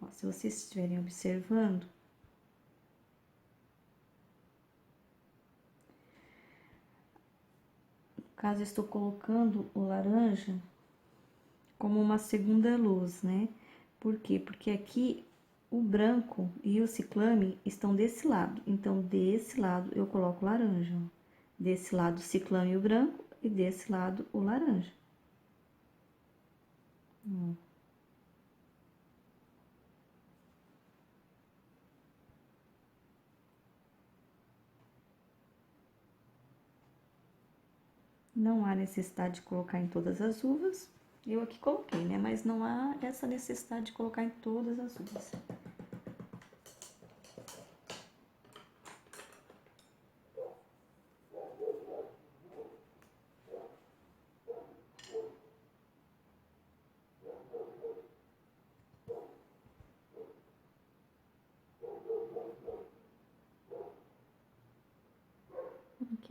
Ó, se vocês estiverem observando, no caso eu estou colocando o laranja como uma segunda luz, né? Por quê? Porque aqui o branco e o ciclame estão desse lado. Então, desse lado eu coloco laranja. Desse lado o ciclame e o branco e desse lado o laranja. Não há necessidade de colocar em todas as uvas. Eu aqui coloquei, né? Mas não há essa necessidade de colocar em todas as uvas.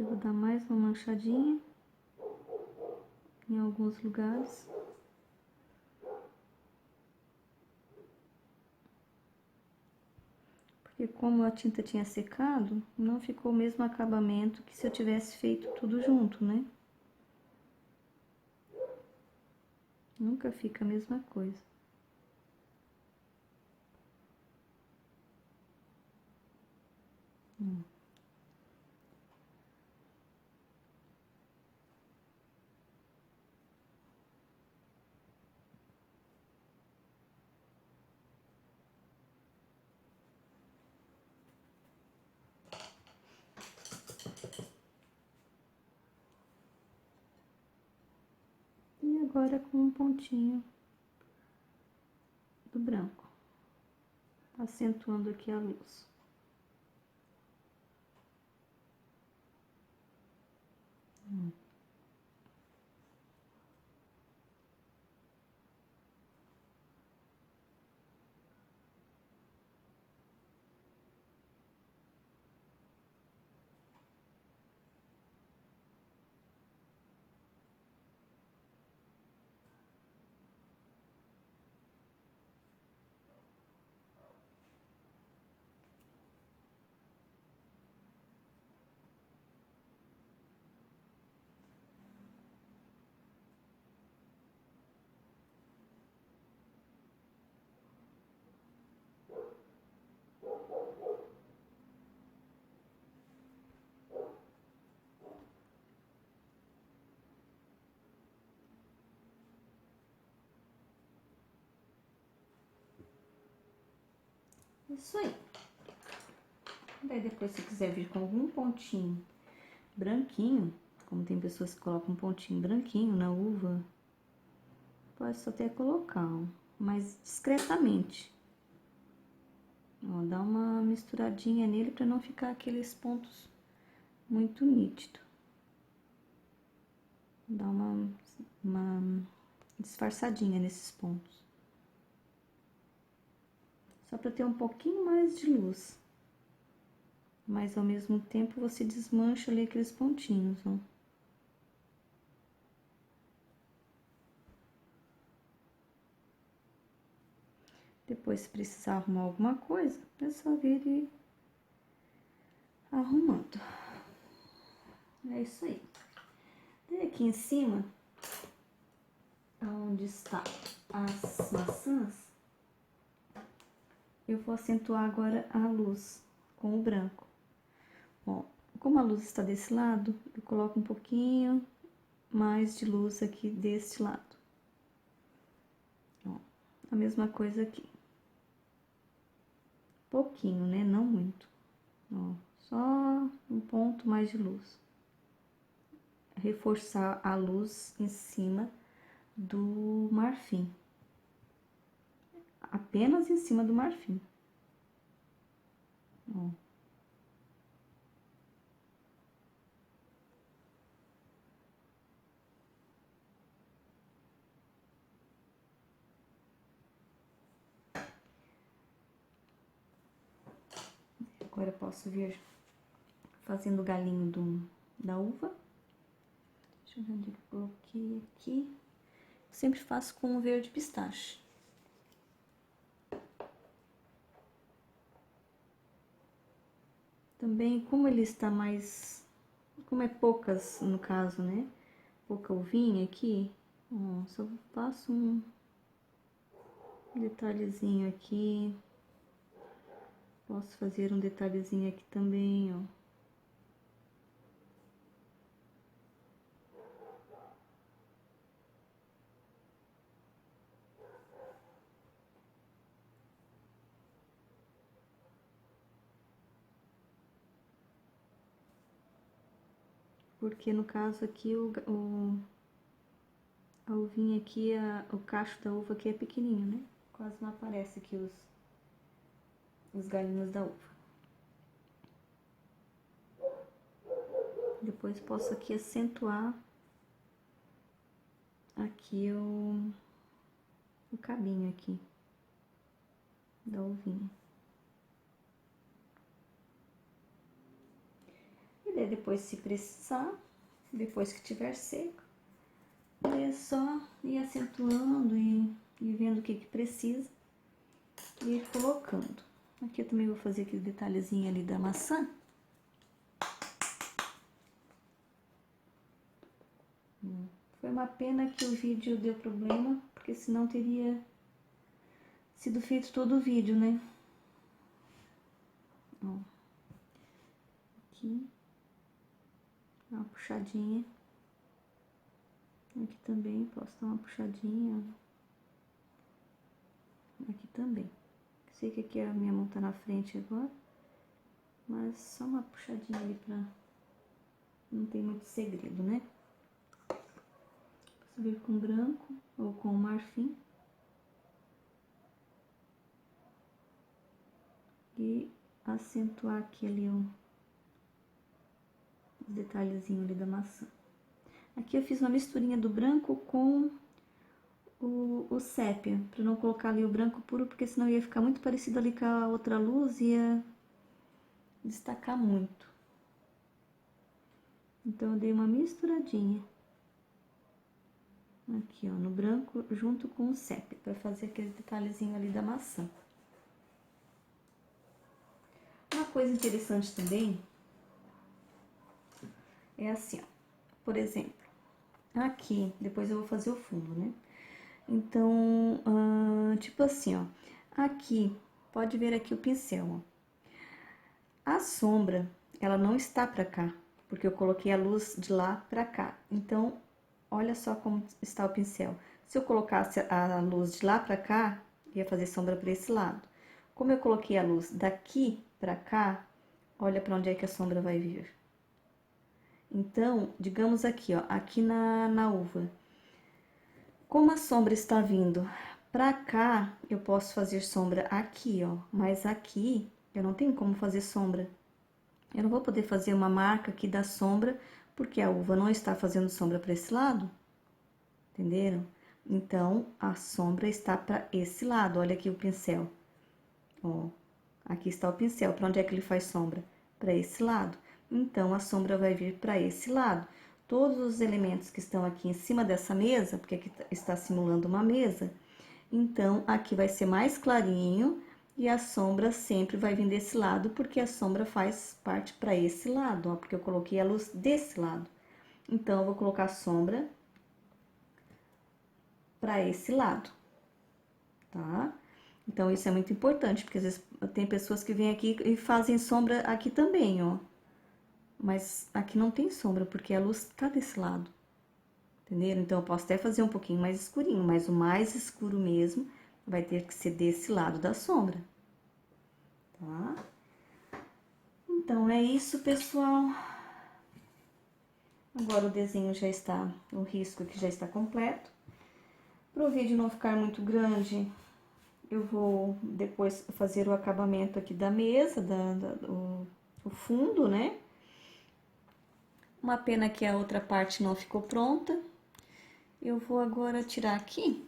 Aqui eu vou dar mais uma manchadinha em alguns lugares. Porque como a tinta tinha secado, não ficou o mesmo acabamento que se eu tivesse feito tudo junto, né? Nunca fica a mesma coisa. E agora com um pontinho do branco, acentuando aqui a luz. Isso aí. Daí depois, se quiser vir com algum pontinho branquinho, como tem pessoas que colocam um pontinho branquinho na uva, pode só até colocar, ó, mas discretamente. Ó, dá uma misturadinha nele para não ficar aqueles pontos muito nítidos. Dá uma disfarçadinha nesses pontos. Só para ter um pouquinho mais de luz. Mas ao mesmo tempo você desmancha ali aqueles pontinhos, ó. Depois, se precisar arrumar alguma coisa, é só vir e arrumando. É isso aí. E aqui em cima, onde está as maçãs, eu vou acentuar agora a luz com o branco. Ó, como a luz está desse lado, eu coloco um pouquinho mais de luz aqui deste lado. Ó, a mesma coisa aqui. Pouquinho, né? Não muito. Ó, só um ponto mais de luz. Reforçar a luz em cima do marfim. Apenas em cima do marfim. Ó. Agora eu posso vir fazendo o galinho da uva. Deixa eu ver onde eu coloquei aqui. Eu sempre faço com o verde pistache. Também, como ele está mais... Como é poucas, no caso, né? Pouca uvinha aqui. Ó, só faço um detalhezinho aqui. Posso fazer um detalhezinho aqui também, ó. Porque no caso aqui, a uvinha aqui, o cacho da uva aqui é pequenininho, né? Quase não aparece aqui os galinhos da uva. Depois posso aqui acentuar aqui o cabinho aqui da uvinha. E daí depois se precisar, depois que tiver seco, daí é só ir acentuando e vendo o que precisa e ir colocando. Aqui eu também vou fazer aquele detalhezinho ali da maçã. Foi uma pena que o vídeo deu problema, porque senão teria sido feito todo o vídeo, né? Ó. Aqui. Uma puxadinha. Aqui também posso dar uma puxadinha. Aqui também. Sei que aqui a minha mão tá na frente agora, mas só uma puxadinha ali pra... Não tem muito segredo, né? Posso vir com branco ou com marfim. E acentuar aqui ali um detalhezinho ali da maçã. Aqui eu fiz uma misturinha do branco com o sépia, para não colocar ali o branco puro, porque senão ia ficar muito parecido ali com a outra luz e ia destacar muito. Então eu dei uma misturadinha aqui, ó, no branco junto com o sépia, para fazer aquele detalhezinho ali da maçã. Uma coisa interessante também é assim, ó, por exemplo, aqui, depois eu vou fazer o fundo, né? Então, tipo assim, ó, aqui, pode ver aqui o pincel, ó. A sombra, ela não está pra cá, porque eu coloquei a luz de lá pra cá. Então, olha só como está o pincel. Se eu colocasse a luz de lá pra cá, ia fazer sombra pra esse lado. Como eu coloquei a luz daqui pra cá, olha pra onde é que a sombra vai vir. Então, digamos aqui, ó, aqui na uva. Como a sombra está vindo pra cá, eu posso fazer sombra aqui, ó. Mas aqui, eu não tenho como fazer sombra. Eu não vou poder fazer uma marca aqui da sombra, porque a uva não está fazendo sombra para esse lado. Entenderam? Então, a sombra está para esse lado. Olha aqui o pincel. Ó, aqui está o pincel. Para onde é que ele faz sombra? Para esse lado. Então, a sombra vai vir para esse lado. Todos os elementos que estão aqui em cima dessa mesa, porque aqui está simulando uma mesa, então aqui vai ser mais clarinho e a sombra sempre vai vir desse lado, porque a sombra faz parte para esse lado, ó, porque eu coloquei a luz desse lado. Então, eu vou colocar a sombra para esse lado, tá? Então, isso é muito importante, porque às vezes tem pessoas que vêm aqui e fazem sombra aqui também, ó. Mas aqui não tem sombra, porque a luz tá desse lado, entenderam? Então, eu posso até fazer um pouquinho mais escurinho, mas o mais escuro mesmo vai ter que ser desse lado da sombra, tá? Então, é isso, pessoal. Agora o desenho já está, o risco aqui já está completo. Para o vídeo não ficar muito grande, eu vou depois fazer o acabamento aqui da mesa, o fundo, né? Uma pena que a outra parte não ficou pronta. Eu vou agora tirar aqui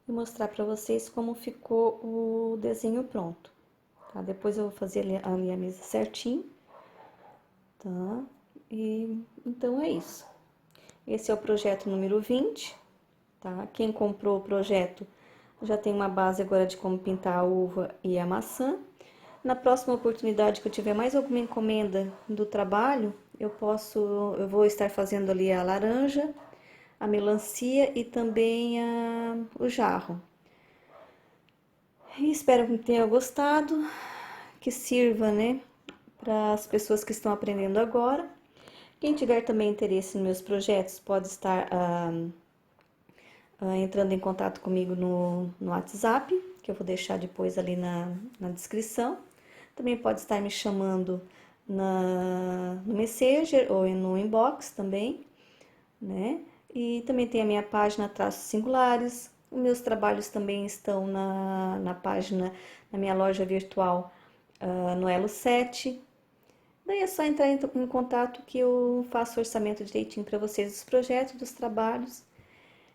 e mostrar para vocês como ficou o desenho pronto, tá? Depois eu vou fazer ali a mesa certinho, tá? E então é isso. Esse é o projeto número 20, tá? Quem comprou o projeto já tem uma base agora de como pintar a uva e a maçã. Na próxima oportunidade que eu tiver mais alguma encomenda do trabalho, eu vou estar fazendo ali a laranja, a melancia e também o jarro. E espero que tenha gostado, que sirva, né, para as pessoas que estão aprendendo agora. Quem tiver também interesse nos meus projetos pode estar entrando em contato comigo no WhatsApp, que eu vou deixar depois ali na descrição. Também pode estar me chamando no Messenger ou no inbox também, né? E também tem a minha página Traços Singulares. Os meus trabalhos também estão na página, na minha loja virtual no Elo 7. Daí é só entrar em contato que eu faço orçamento direitinho para vocês dos projetos, dos trabalhos.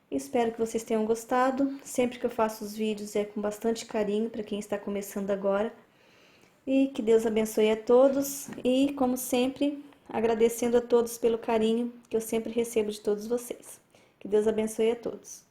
Espero que vocês tenham gostado. Sempre que eu faço os vídeos é com bastante carinho para quem está começando agora. E que Deus abençoe a todos e, como sempre, agradecendo a todos pelo carinho que eu sempre recebo de todos vocês. Que Deus abençoe a todos.